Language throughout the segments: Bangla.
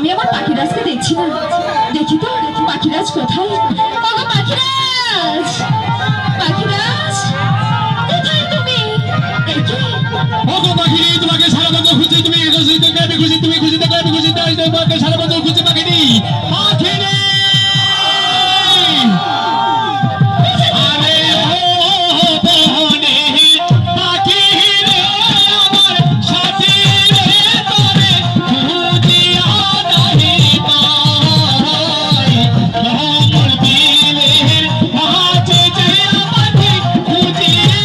আমি আমার পাখিরাজকে দেখছি না। দেখি তো পাখিরাজ কোথায়? ওগো পাখিরাজ, পাখিরাজ কোথায় তুমি? দেখি ওগো পাখিরি, তোমাকে সারা বছর খুঁজি, তুমি খুঁজি দেখে আমি খুঁজি, তুমি খুঁজি দেখে আমি খুঁজি, তাই তোমাকে সারা বছর খুঁজি পাখিরি। পাখিরি আরে ও বনে পাখি রে আমার সাথী রে, তোরে খুঁজিয়া নাহি পাই, ভ্রমর বিলের মাঝে যাইয়া পাখি খুঁজিয়া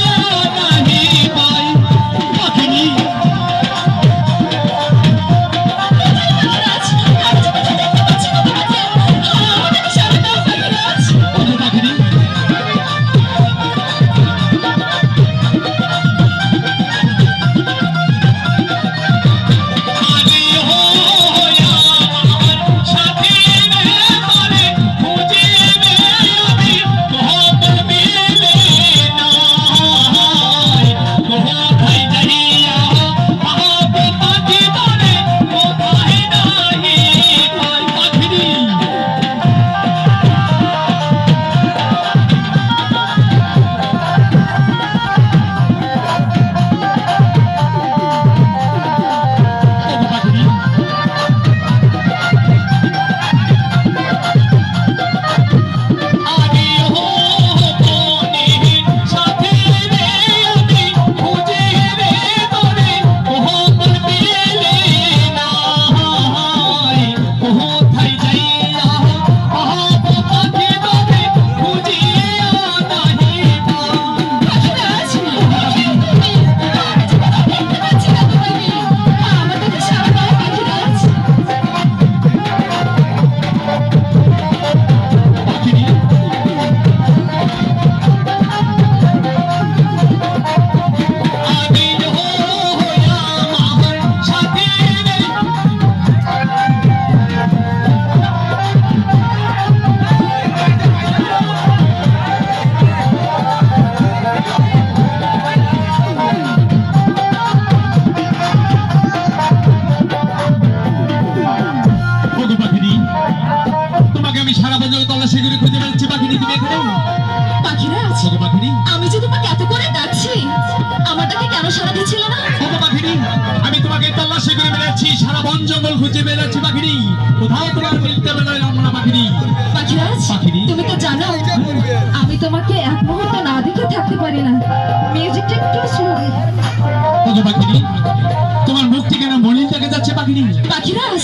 নাহি পাই। পাখিরি আমি সারা বছর তল্লাশি করে খুঁজে বেড়াচ্ছি পাখিরি, তুমি এখানে? পাখিরাজ, ওগো পাখিরি, আমি যে তোমাকে এত করে ডাকছি, আমার ডাকে কেন সাড়া দিচ্ছিল না? ওগো পাখিরি, আমি তোমাকে তল্লাশি করে বেড়াচ্ছি, সারা বন জঙ্গল খুঁজে বেড়াচ্ছি পাখিরি, কোথাও তোমার মিলতে বেড়ালাম না পাখিরি। পাখিরাজ, পাখিরি, তুমি তো জানো আমি তোমাকে এক মুহূর্ত না দেখে থাকতে পারি না। মিউজিকটা একটু স্লো। ওগো পাখিরি, তোমার মুখ থেকে না মলিন থেকে যাচ্ছে পাখিরি। পাখিরাজ